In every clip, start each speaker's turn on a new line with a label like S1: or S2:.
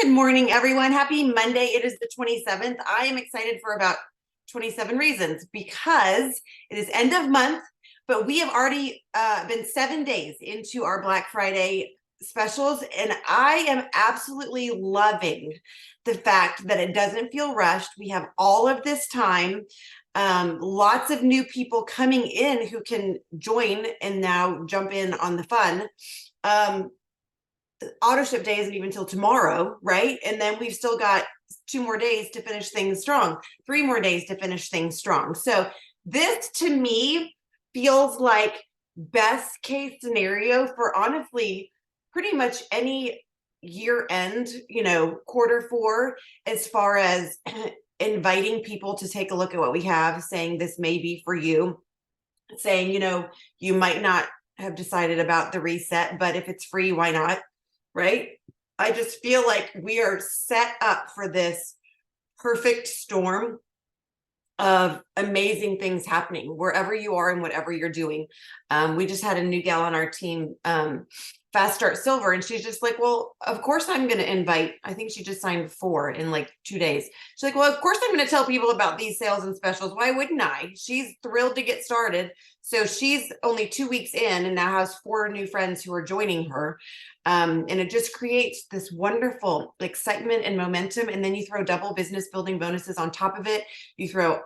S1: Good morning, everyone. Happy Monday. It is the 27th. I am excited for about 27 reasons because it is end of month, but we have already been 7 days into our Black Friday specials, and I am absolutely loving the fact that it doesn't feel rushed. We have all of this time, lots of new people coming in who can join and now jump in on the fun. Auto ship day isn't even until tomorrow, right? And then we've still got 2 more days to finish things strong, 3 more days to finish things strong. So this to me feels like best case scenario for honestly pretty much any year end, quarter 4, as far as inviting people to take a look at what we have, saying this may be for you, saying, you might not have decided about the reset, but if it's free, why not? Right? I just feel like we are set up for this perfect storm of amazing things happening wherever you are and whatever you're doing. We just had a new gal on our team, Fast Start Silver, and she's just like, well, of course I'm going to invite. I think she just signed 4 in like 2 days. She's like, well, of course I'm going to tell people about these sales and specials. Why wouldn't I? She's thrilled to get started. So she's only 2 weeks in and now has 4 new friends who are joining her. And it just creates this wonderful excitement and momentum. And then you throw double business building bonuses on top of it. You throw,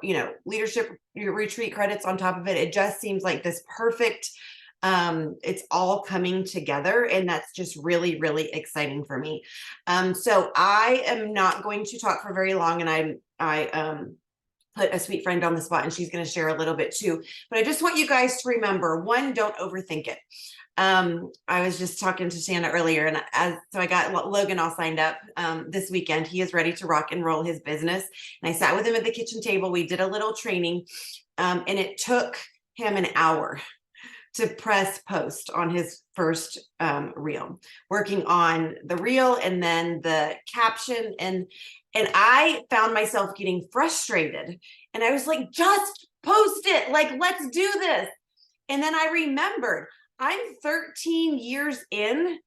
S1: leadership retreat credits on top of it. It just seems like this perfect, it's all coming together, and that's just really, really exciting for me. So I am not going to talk for very long, and I put a sweet friend on the spot, and she's going to share a little bit too. But I just want you guys to remember, one, don't overthink it. I was just talking to Shanna earlier, and so I got Logan all signed up this weekend. He is ready to rock and roll his business, and I sat with him at the kitchen table. We did a little training, and it took him an hour to press post on his first reel, working on the reel and then the caption, and I found myself getting frustrated, and I was like, just post it, like, let's do this. And then I remembered I'm 13 years in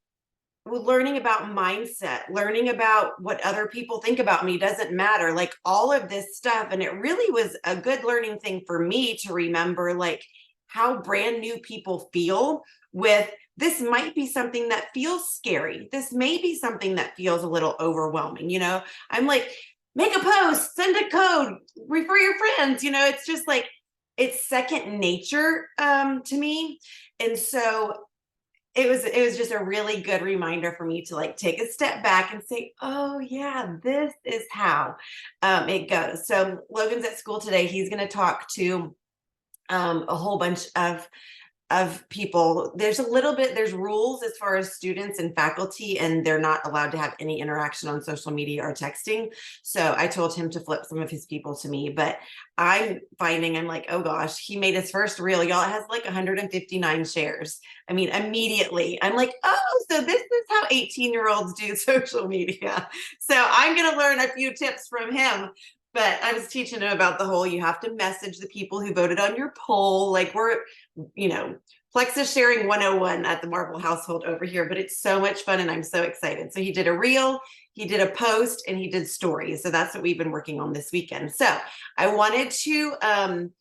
S1: learning about mindset, learning about what other people think about me doesn't matter, like all of this stuff. And it really was a good learning thing for me to remember, like, how brand new people feel with this. Might be something that feels scary. This may be something that feels a little overwhelming. I'm like, make a post, send a code, refer your friends. It's just like, it's second nature to me. And so it was just a really good reminder for me to like take a step back and say, oh yeah, this is how it goes. So Logan's at school today. He's going to talk to a whole bunch of people. There's rules as far as students and faculty, and they're not allowed to have any interaction on social media or texting. So I told him to flip some of his people to me, but I'm like, oh gosh, he made his first reel, y'all. It has like 159 shares. I mean, immediately I'm like, oh, so this is how 18-year-olds do social media. So I'm going to learn a few tips from him. But I was teaching him about the whole, you have to message the people who voted on your poll. Like, we're, plexus sharing 101 at the Marble household over here, but it's so much fun and I'm so excited. So he did a reel, he did a post, and he did stories. So that's what we've been working on this weekend. So I wanted to kind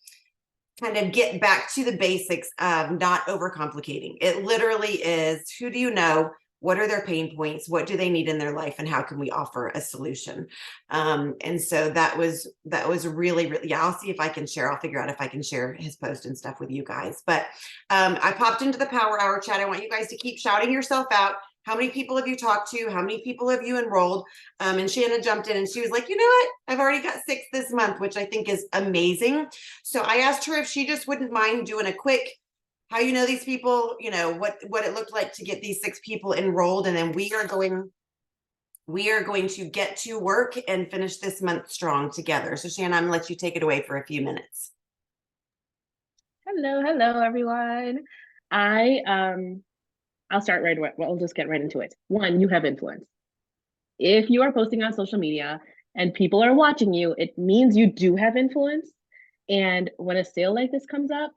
S1: of get back to the basics of not overcomplicating. It literally is, who do you know? What are their pain points? What do they need in their life? And how can we offer a solution? And so that was really, really, yeah, I'll see if I can share. I'll figure out if I can share his post and stuff with you guys. But I popped into the Power Hour chat. I want you guys to keep shouting yourself out. How many people have you talked to? How many people have you enrolled? And Shanna jumped in and she was like, you know what? I've already got 6 this month, which I think is amazing. So I asked her if she just wouldn't mind doing a quick, how these people, what it looked like to get these 6 people enrolled. And then we are going to get to work and finish this month strong together. So Shannon, I'm gonna let you take it away for a few minutes.
S2: Hello, everyone. I'll start right away. Well, I'll just get right into it. 1, you have influence. If you are posting on social media and people are watching you, it means you do have influence. And when a sale like this comes up,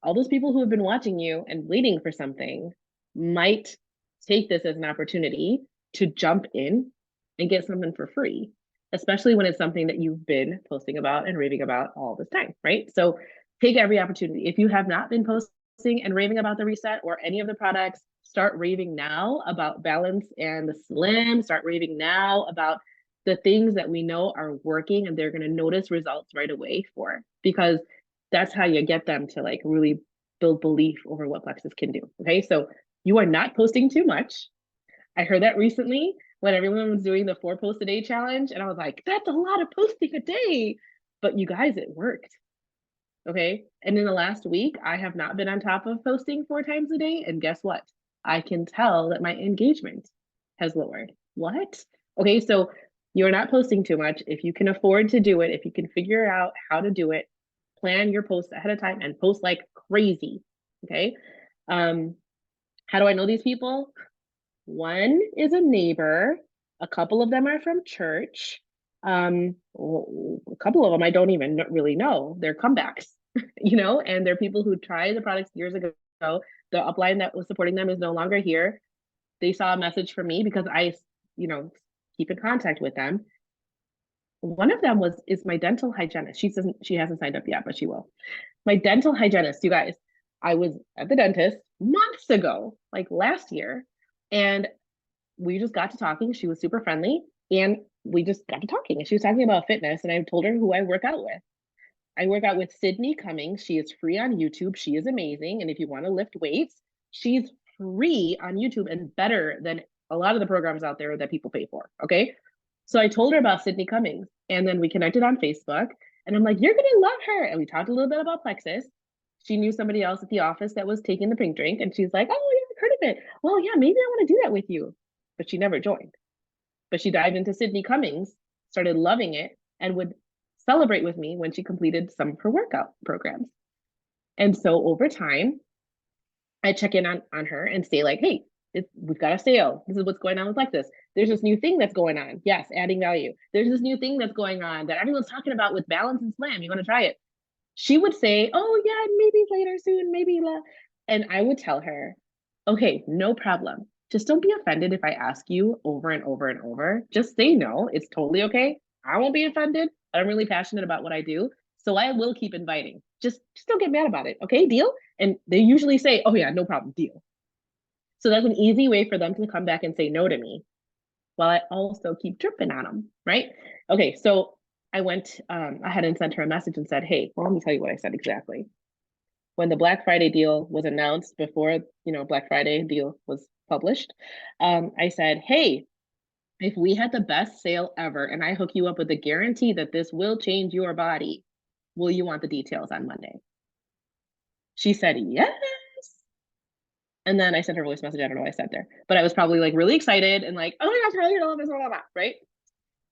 S2: all those people who have been watching you and waiting for something might take this as an opportunity to jump in and get something for free, especially when it's something that you've been posting about and raving about all this time, right? So take every opportunity. If you have not been posting and raving about the reset or any of the products, start raving now about balance and the slim. Start raving now about the things that we know are working and they're going to notice results right away for, because that's how you get them to like really build belief over what plexus can do. Okay, so you are not posting too much. I heard that recently when everyone was doing the 4 posts a day challenge, and I was like, that's a lot of posting a day. But you guys, it worked. Okay. And in the last week, I have not been on top of posting 4 times a day. And guess what? I can tell that my engagement has lowered. What? Okay. So you're not posting too much. If you can afford to do it, if you can figure out how to do it, plan your posts ahead of time and post like crazy. Okay. How do I know these people? One is a neighbor. A couple of them are from church. A couple of them I don't even really know. They're comebacks, and they're people who tried the products years ago. The upline that was supporting them is no longer here. They saw a message from me because I, you know, keep in contact with them. One of them is my dental hygienist. She hasn't signed up yet, but she will. My dental hygienist, you guys. I was at the dentist months ago, like last year, and we just got to talking. She was super friendly, and we just got to talking. And she was talking about fitness, and I told her who I work out with. I work out with Sydney Cummings. She is free on YouTube. She is amazing. And if you want to lift weights, she's free on YouTube and better than a lot of the programs out there that people pay for. Okay. So I told her about Sydney Cummings, and then we connected on Facebook, and I'm like, you're going to love her. And we talked a little bit about plexus. She knew somebody else at the office that was taking the pink drink, and she's like, oh, yeah, I've heard of it. Well, yeah, maybe I want to do that with you. But she never joined. But she dived into Sydney Cummings, started loving it, and would celebrate with me when she completed some of her workout programs. And so over time, I check in on her and say, like, hey, we've got a sale. This is what's going on with Lexus. There's this new thing that's going on. Yes, adding value. There's this new thing that's going on that everyone's talking about with balance and slam. You want to try it? She would say, oh, yeah, maybe later soon, maybe. And I would tell her, okay, no problem. Just don't be offended if I ask you over and over and over. Just say no. It's totally okay. I won't be offended. I'm really passionate about what I do. So I will keep inviting. Just don't get mad about it. Okay, deal? And they usually say, oh, yeah, no problem, deal. So that's an easy way for them to come back and say no to me while I also keep dripping on them, right? Okay, so I went ahead and sent her a message and said, hey, well, let me tell you what I said exactly. When the Black Friday deal was announced before, Black Friday deal was published, I said, hey, if we had the best sale ever and I hook you up with a guarantee that this will change your body, will you want the details on Monday? She said, yes. And then I sent her a voice message. I don't know what I said there, but I was probably like really excited and like, oh my gosh, really, love this, blah, blah, blah, right?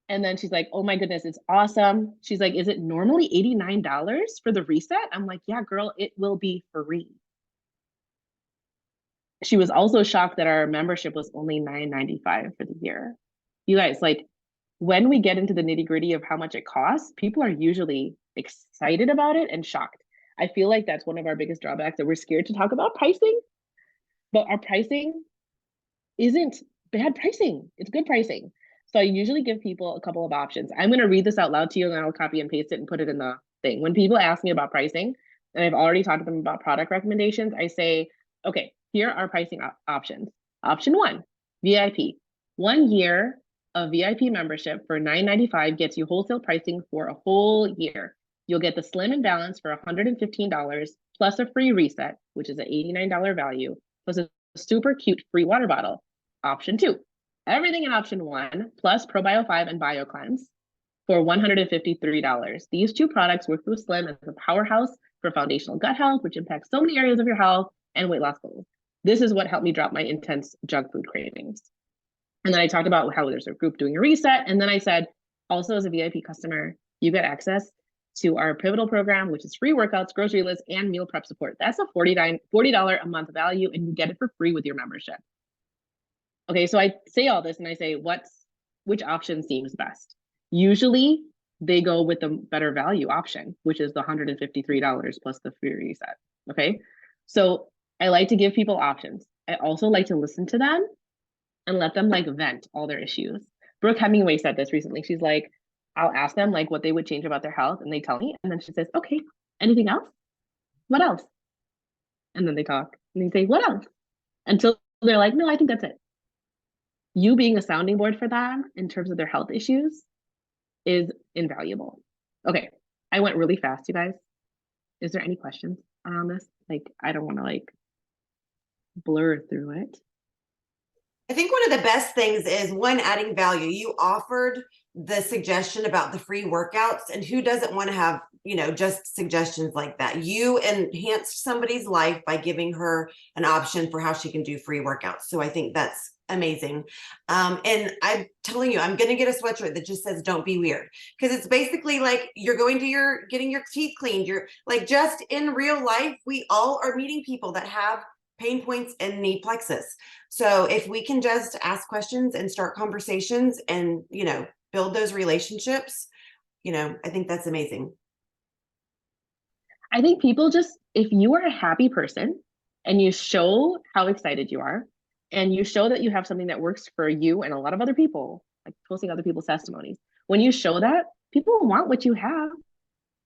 S2: And then she's like, oh my goodness, it's awesome. She's like, is it normally $89 for the reset? I'm like, yeah, girl, it will be free. She was also shocked that our membership was only $9.95 for the year. You guys, like, when we get into the nitty gritty of how much it costs, people are usually excited about it and shocked. I feel like that's one of our biggest drawbacks, that we're scared to talk about pricing, but our pricing isn't bad pricing. It's good pricing. So I usually give people a couple of options. I'm going to read this out loud to you, and then I'll copy and paste it and put it in the thing. When people ask me about pricing, and I've already talked to them about product recommendations, I say, okay, here are pricing options. Option 1, VIP. 1 year of VIP membership for $9.95 gets you wholesale pricing for a whole year. You'll get the Slim and Balance for $115 plus a free reset, which is an $89 value, plus a super cute free water bottle. Option 2, everything in option 1 plus ProBio 5 and BioCleanse for $153. These 2 products work with Slim as a powerhouse for foundational gut health, which impacts so many areas of your health and weight loss goals. This is what helped me drop my intense junk food cravings. And then I talked about how there's a group doing a reset. And then I said, also as a VIP customer, you get access to our pivotal program, which is free workouts, grocery lists, and meal prep support. That's a $40 a month value, and you get it for free with your membership. Okay, so I say all this and I say, which option seems best? Usually they go with the better value option, which is the $153 plus the free reset. Okay, so I like to give people options. I also like to listen to them and let them like vent all their issues. Brooke Hemingway said this recently. She's like, I'll ask them like what they would change about their health, and they tell me, and then she says, okay, anything else? What else? And then they talk and they say, what else? Until they're like, no, I think that's it. You being a sounding board for them in terms of their health issues is invaluable. Okay, I went really fast, you guys. Is there any questions around this? Like, I don't want to like blur through it.
S1: I think one of the best things is one, adding value. You offered the suggestion about the free workouts, and who doesn't want to have, just suggestions like that? You enhanced somebody's life by giving her an option for how she can do free workouts. So I think that's amazing. And I'm telling you, I'm going to get a sweatshirt that just says, don't be weird. Because it's basically like you're going to getting your teeth cleaned. You're like, just in real life, we all are meeting people that have pain points in the plexus. So if we can just ask questions and start conversations and, build those relationships, I think that's amazing.
S2: I think people just, if you are a happy person and you show how excited you are, and you show that you have something that works for you and a lot of other people, like posting other people's testimonies, when you show that, people want what you have.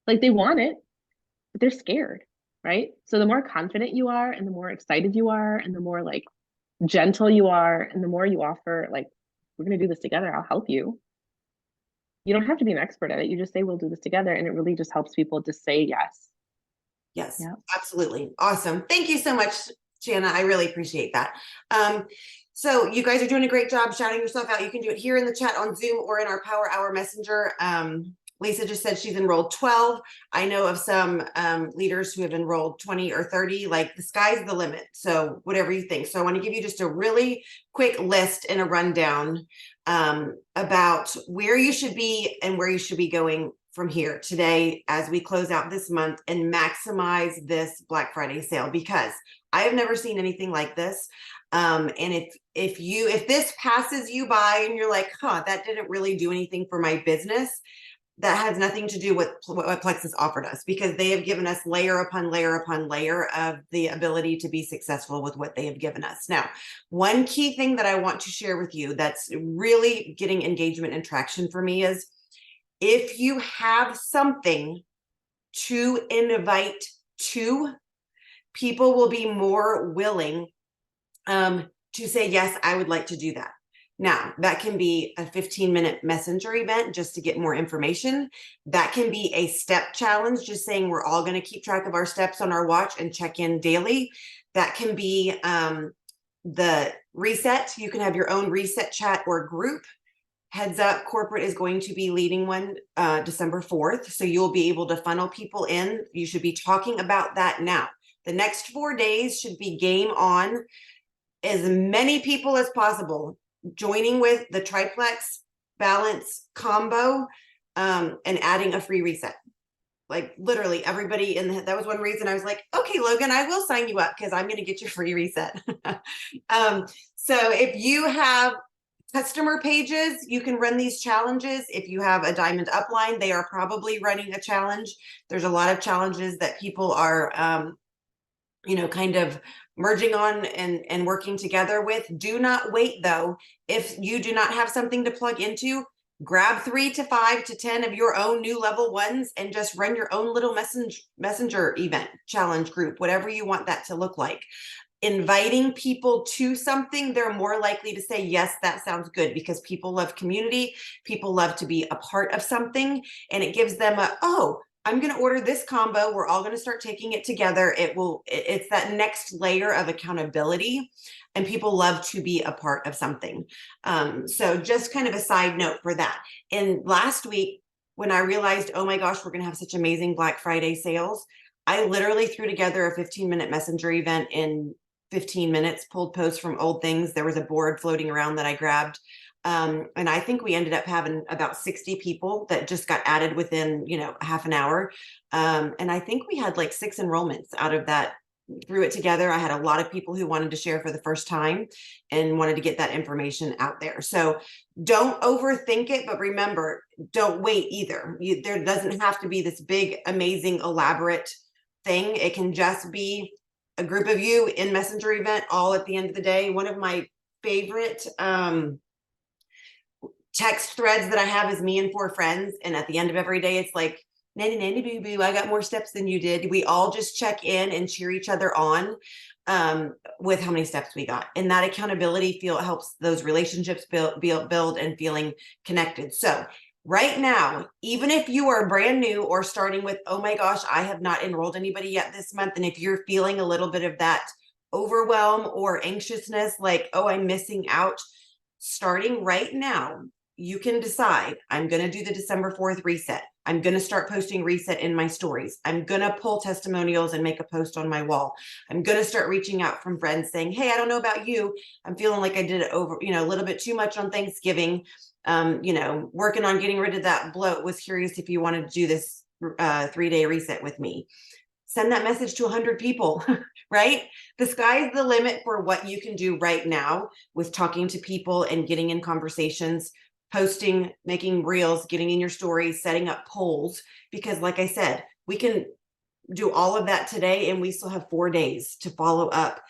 S2: Like they want it, but they're scared, right? So the more confident you are and the more excited you are and the more like gentle you are and the more you offer, like, we're going to do this together, I'll help you. You don't have to be an expert at it. You just say, we'll do this together. And it really just helps people to say yes.
S1: Yes,
S2: Yeah.
S1: absolutely. Awesome. Thank you so much, Shanna. I really appreciate that. So you guys are doing a great job shouting yourself out. You can do it here in the chat on Zoom or in our Power Hour Messenger. Lisa just said she's enrolled 12. I know of some leaders who have enrolled 20 or 30, like the sky's the limit. So whatever you think. So I want to give you just a really quick list and a rundown about where you should be and where you should be going from here today as we close out this month and maximize this Black Friday sale, because I have never seen anything like this. And if this passes you by and you're like, that didn't really do anything for my business, that has nothing to do with what Plexus offered us, because they have given us layer upon layer upon layer of the ability to be successful with what they have given us. Now, one key thing that I want to share with you that's really getting engagement and traction for me is, if you have something to invite to, people will be more willing to say, yes, I would like to do that. Now, that can be a 15-minute messenger event just to get more information. That can be a step challenge, just saying we're all going to keep track of our steps on our watch and check in daily. That can be the reset. You can have your own reset chat or group. Heads up, corporate is going to be leading one December 4th. So you'll be able to funnel people in. You should be talking about that now. The next 4 days should be game on. As many people as possible joining with the triplex balance combo and adding a free reset. Like literally everybody that was one reason I was like, okay, Logan, I will sign you up because I'm going to get your free reset. So if you have customer pages, you can run these challenges. If you have a diamond upline, they are probably running a challenge. There's a lot of challenges that people are, kind of merging on and working together with. Do not wait though. If you do not have something to plug into, grab 3 to 5 to 10 of your own new level ones and just run your own little messenger event, challenge group, whatever you want that to look like. Inviting people to something, they're more likely to say, yes, that sounds good, because people love community. People love to be a part of something, and it gives them I'm going to order this combo. We're all going to start taking it together. It's that next layer of accountability, and people love to be a part of something. So just kind of a side note for that. And last week, when I realized, oh my gosh, we're going to have such amazing Black Friday sales, I literally threw together a 15-minute messenger event in 15 minutes, pulled posts from old things. There was a board floating around that I grabbed. And I think we ended up having about 60 people that just got added within, half an hour. And I think we had like 6 enrollments out of that. Threw it together. I had a lot of people who wanted to share for the first time and wanted to get that information out there. So don't overthink it, but remember, don't wait either. There doesn't have to be this big, amazing, elaborate thing. It can just be a group of you in messenger event all at the end of the day. One of my favorite text threads that I have is me and 4 friends. And at the end of every day, it's like, nanny, nanny, boo, boo, I got more steps than you did. We all just check in and cheer each other on with how many steps we got. And that accountability helps those relationships build and feeling connected. So right now, even if you are brand new or starting with, oh my gosh, I have not enrolled anybody yet this month. And if you're feeling a little bit of that overwhelm or anxiousness, like, oh, I'm missing out, starting right now, you can decide, I'm going to do the December 4th reset. I'm going to start posting reset in my stories. I'm going to pull testimonials and make a post on my wall. I'm going to start reaching out from friends saying, hey, I don't know about you. I'm feeling like I did it over, a little bit too much on Thanksgiving. Working on getting rid of that bloat. Was curious if you wanted to do this 3-day reset with me. Send that message to 100 people, right? The sky's the limit for what you can do right now with talking to people and getting in conversations, posting, making reels, getting in your stories, setting up polls. Because like I said, we can do all of that today and we still have 4 days to follow up,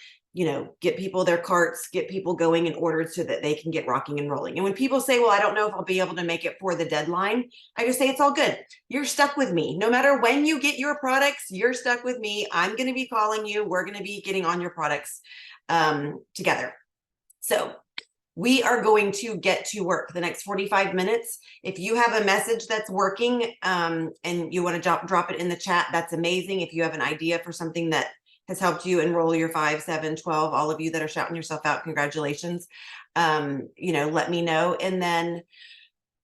S1: get people their carts, get people going and ordered so that they can get rocking and rolling. And when people say, well, I don't know if I'll be able to make it for the deadline, I just say, it's all good. You're stuck with me. No matter when you get your products, you're stuck with me. I'm going to be calling you. We're going to be getting on your products together. So we are going to get to work the next 45 minutes. If you have a message that's working and you want to drop it in the chat, that's amazing. If you have an idea for something that has helped you enroll your 5, 7, 12, all of you that are shouting yourself out, congratulations. Let me know. And then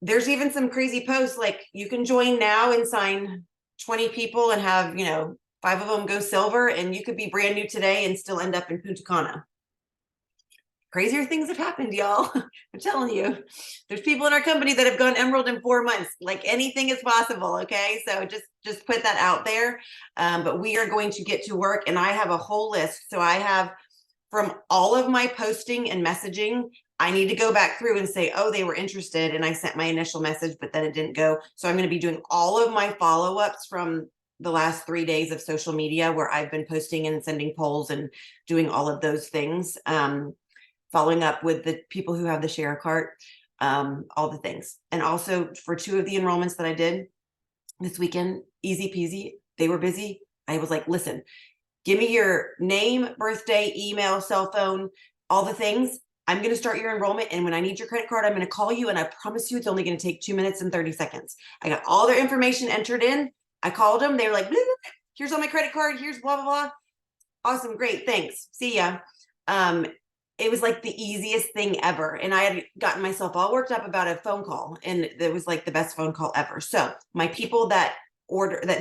S1: there's even some crazy posts like you can join now and sign 20 people and have, 5 of them go silver, and you could be brand new today and still end up in Punta Cana. Crazier things have happened, y'all. I'm telling you, there's people in our company that have gone emerald in 4 months. Like, anything is possible. Okay. So just put that out there. But we are going to get to work, and I have a whole list. So I have, from all of my posting and messaging, I need to go back through and say, oh, they were interested, and I sent my initial message, but then it didn't go. So I'm going to be doing all of my follow-ups from the last 3 days of social media where I've been posting and sending polls and doing all of those things. Following up with the people who have the share cart, all the things. And also for 2 of the enrollments that I did this weekend, easy peasy, they were busy. I was like, listen, give me your name, birthday, email, cell phone, all the things. I'm going to start your enrollment. And when I need your credit card, I'm going to call you. And I promise you, it's only going to take 2 minutes and 30 seconds. I got all their information entered in. I called them. They were like, blah, blah, blah. Here's all my credit card. Here's blah, blah, blah. Awesome. Great. Thanks. See ya. It was like the easiest thing ever. And I had gotten myself all worked up about a phone call, and it was like the best phone call ever. So my people that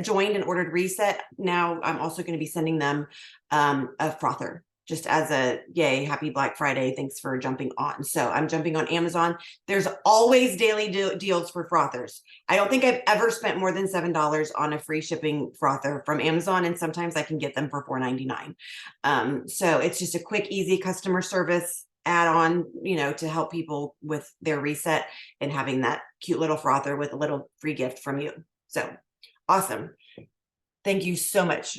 S1: joined and ordered reset, now I'm also going to be sending them a frother, just as a yay, happy Black Friday. Thanks for jumping on. So I'm jumping on Amazon. There's always daily deals for frothers. I don't think I've ever spent more than $7 on a free shipping frother from Amazon. And sometimes I can get them for $4.99. So it's just a quick, easy customer service add-on, to help people with their reset, and having that cute little frother with a little free gift from you. So awesome. Thank you so much,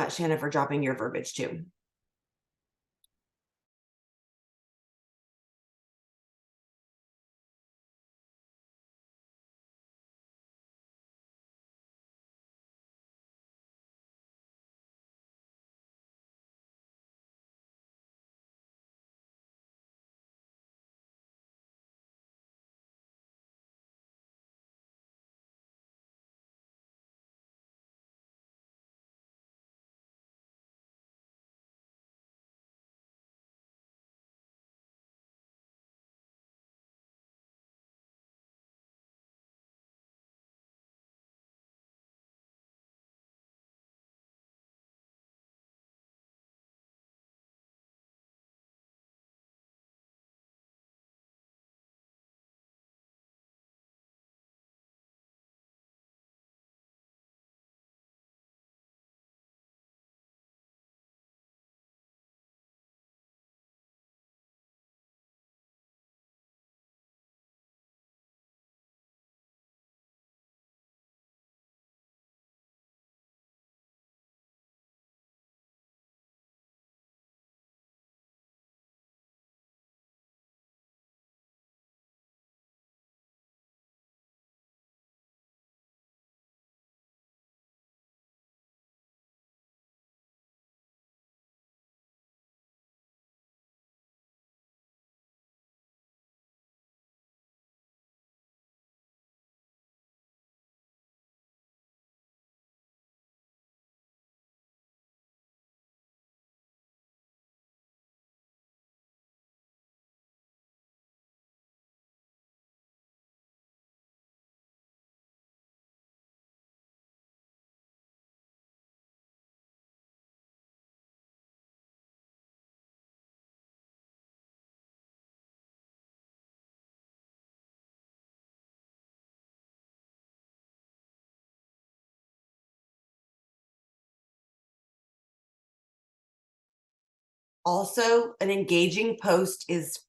S1: Shanna, for dropping your verbiage too. Also, an engaging post is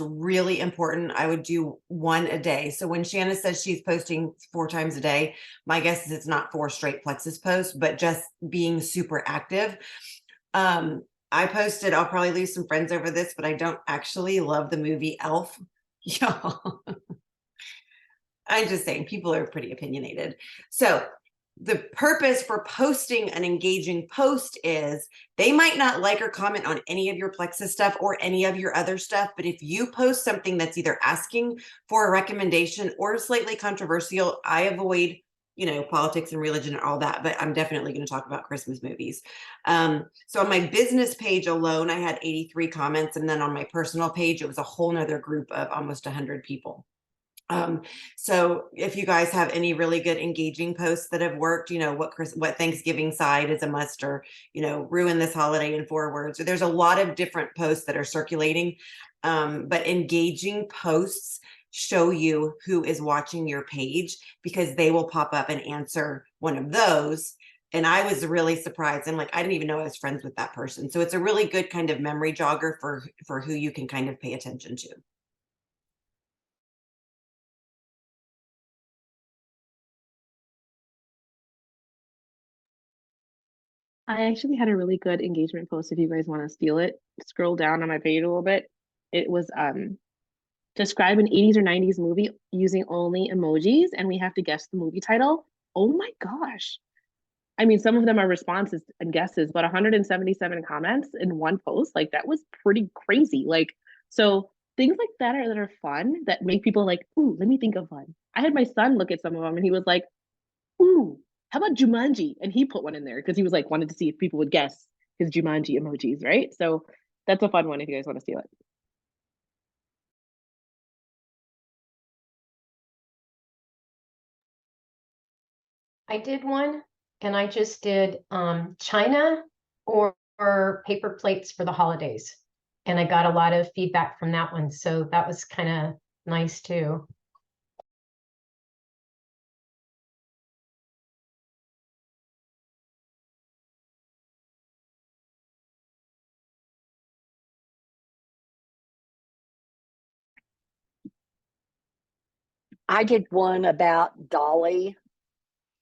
S1: really important. I would do one a day. So when Shanna says she's posting 4 times a day, my guess is it's not 4 straight plexus posts, but just being super active. I posted, I'll probably lose some friends over this, but I don't actually love the movie Elf. Y'all. I'm just saying people are pretty opinionated. So the purpose for posting an engaging post is they might not like or comment on any of your plexus stuff or any of your other stuff, but if you post something that's either asking for a recommendation or slightly controversial, I avoid, politics and religion and all that, but I'm definitely going to talk about Christmas movies. So on my business page alone, I had 83 comments, and then on my personal page, it was a whole nother group of almost 100 people. So if you guys have any really good engaging posts that have worked, what Thanksgiving side is a must, or, ruin this holiday in 4 words. So there's a lot of different posts that are circulating. But engaging posts show you who is watching your page, because they will pop up and answer one of those. And I was really surprised. I'm like, I didn't even know I was friends with that person. So it's a really good kind of memory jogger for who you can kind of pay attention to.
S2: I actually had a really good engagement post. If you guys want to steal it, scroll down on my page a little bit. It was describe an 80s or 90s movie using only emojis, and we have to guess the movie title. Oh my gosh. I mean, some of them are responses and guesses, but 177 comments in one post, like that was pretty crazy. Like, so things like that are fun, that make people like, ooh, let me think of one. I had my son look at some of them and he was like, ooh, how about Jumanji? And he put one in there because he was like, wanted to see if people would guess his Jumanji emojis, right? So that's a fun one if you guys want to steal it.
S3: I did one and I just did China or paper plates for the holidays. And I got a lot of feedback from that one. So that was kind of nice too.
S4: I did one about Dolly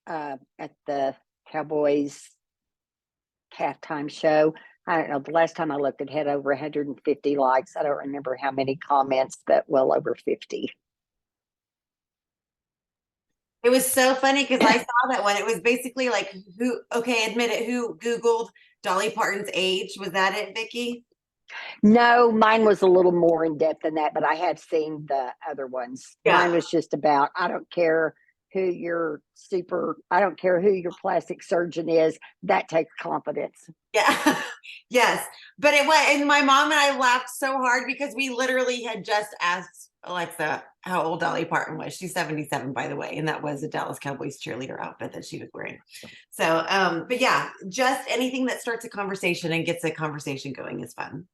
S4: at the Cowboys halftime show. I don't know. The last time I looked, it had over 150 likes. I don't remember how many comments, but well over 50.
S1: It was so funny because I saw that one. It was basically like, okay, admit it, who Googled Dolly Parton's age? Was that it, Vicky?
S4: No, mine was a little more in depth than that, but I have seen the other ones.
S1: Yeah.
S4: Mine was just about, I don't care who your plastic surgeon is. That takes confidence.
S1: Yeah. Yes. But it was, and my mom and I laughed so hard because we literally had just asked Alexa how old Dolly Parton was. She's 77, by the way. And that was a Dallas Cowboys cheerleader outfit that she was wearing. So, but yeah, just anything that starts a conversation and gets a conversation going is fun.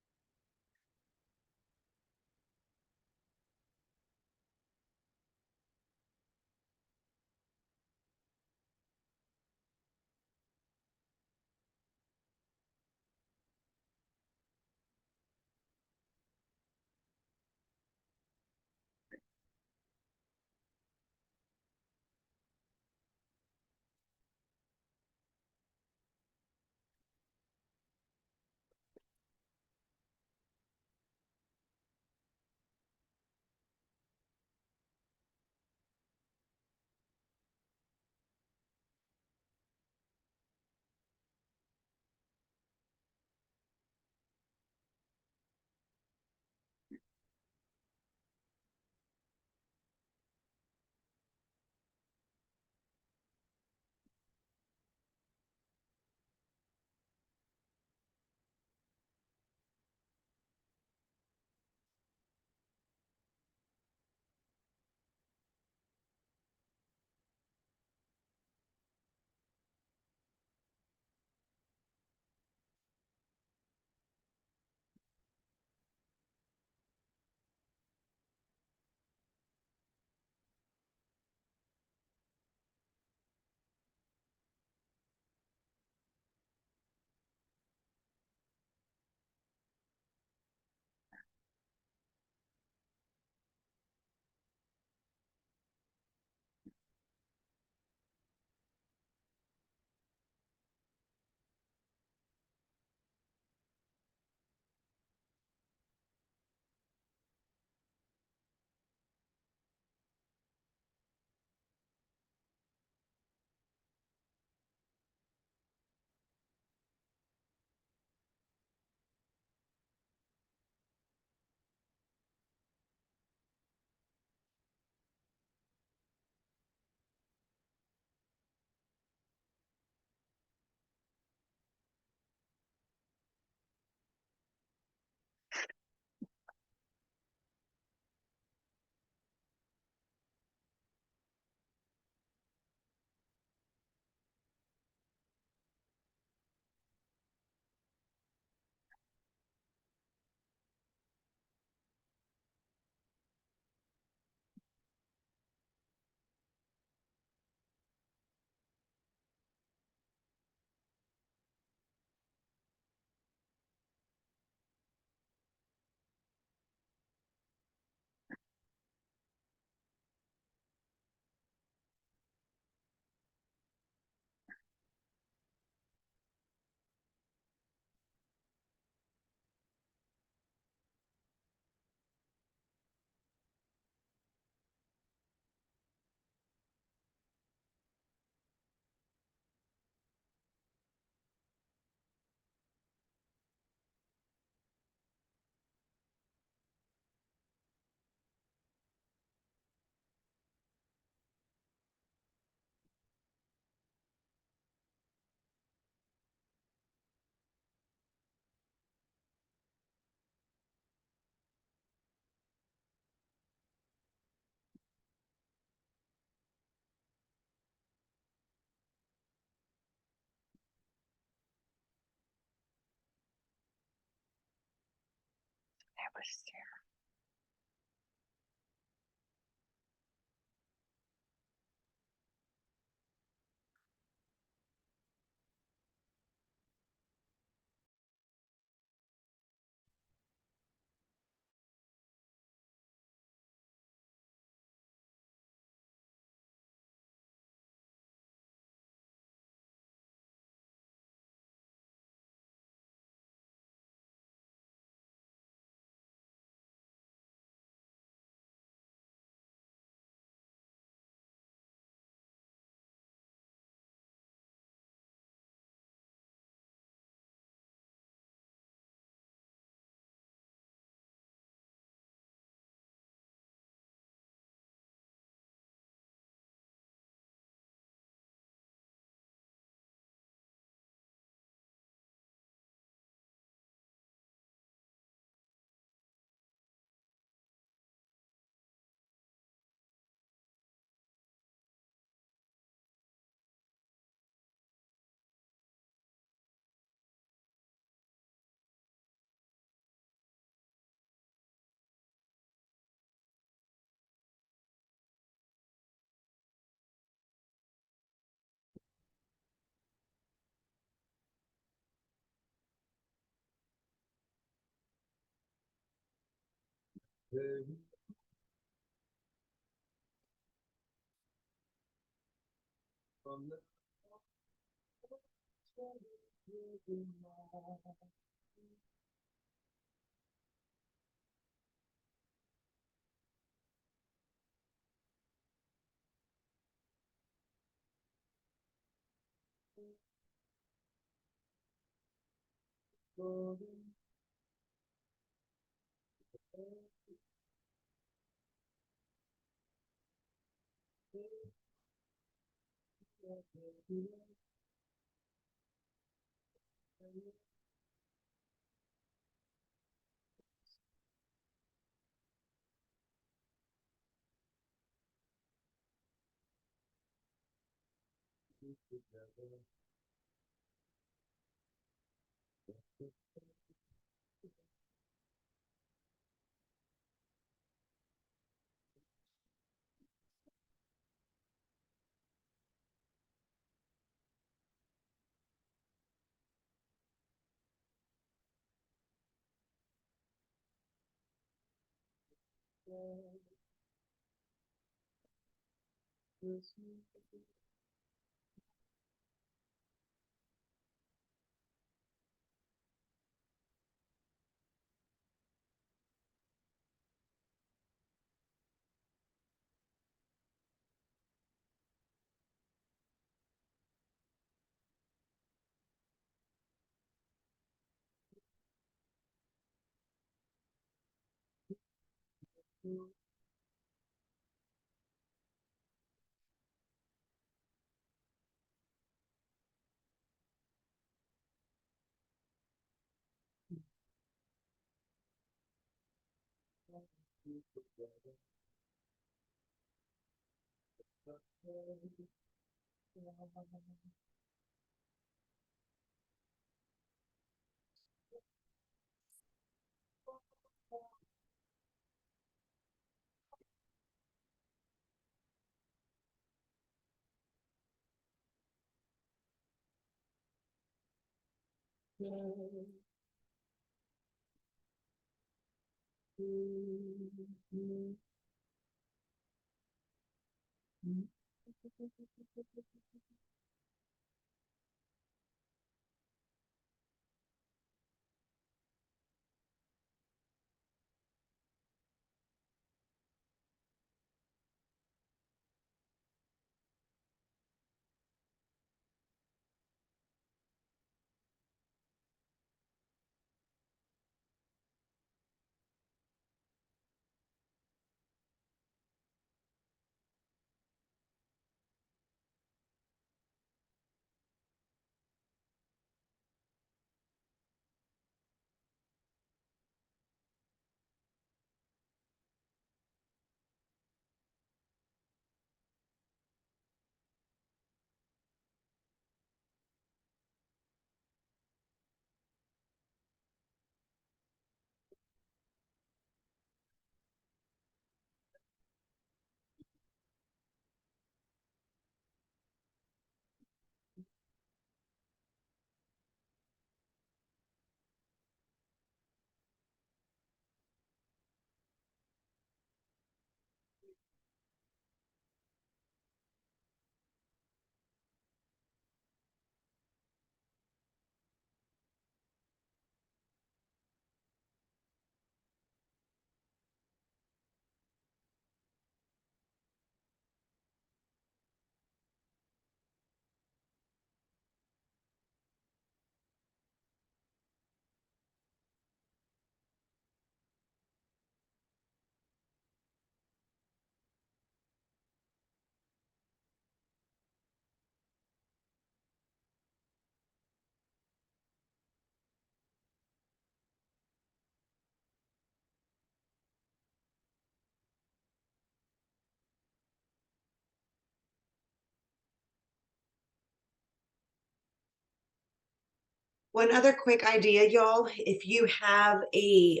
S1: One other quick idea, y'all, if you have a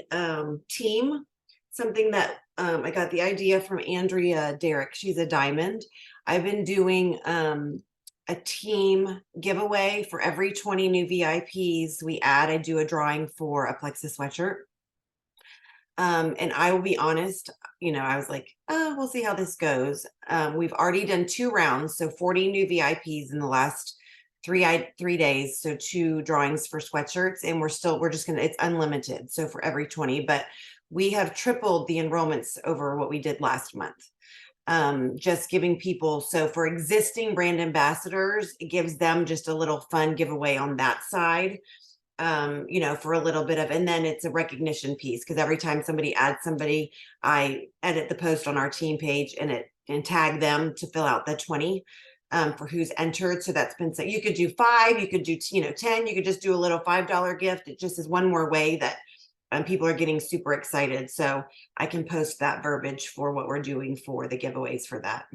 S1: team, something that I got the idea from Andrea Derrick, she's a diamond. I've been doing a team giveaway for every 20 new VIPs we add. I do a drawing for a plexus sweatshirt. And I will be honest, I was like, oh, we'll see how this goes. We've already done 2 rounds, so 40 new VIPs in the last 3 days. So 2 drawings for sweatshirts, and we're just gonna, it's unlimited. So for every 20, but we have tripled the enrollments over what we did last month. Just giving people, so for existing brand ambassadors, it gives them just a little fun giveaway on that side. For a little bit of, and then it's a recognition piece because every time somebody adds somebody, I edit the post on our team page and tag them to fill out the 20 for who's entered. So that's been, so you could do 5, you could do 10, you could just do a little $5 gift. It just is one more way that people are getting super excited. So I can post that verbiage for what we're doing for the giveaways for that.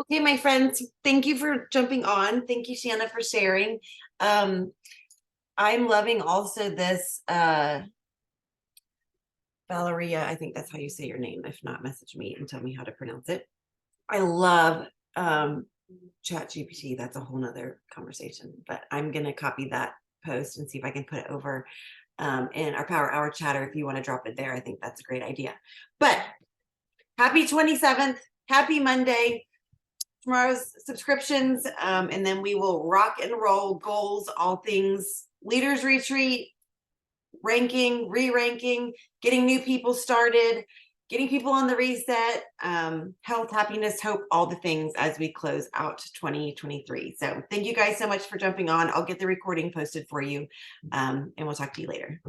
S1: Okay, my friends, thank you for jumping on. Thank you, Shanna, for sharing. I'm loving also this Valeria, I think that's how you say your name. If not, message me and tell me how to pronounce it. I love Chat GPT. That's a whole nother conversation, but I'm gonna copy that post and see if I can put it over in our Power Hour chatter. If you want to drop it there, I think that's a great idea. But happy 27th, happy Monday. Tomorrow's subscriptions, and then we will rock and roll goals, all things leaders retreat, ranking, re-ranking, getting new people started, getting people on the reset, health, happiness, hope, all the things as we close out 2023. So thank you guys so much for jumping on. I'll get the recording posted for you, and we'll talk to you later.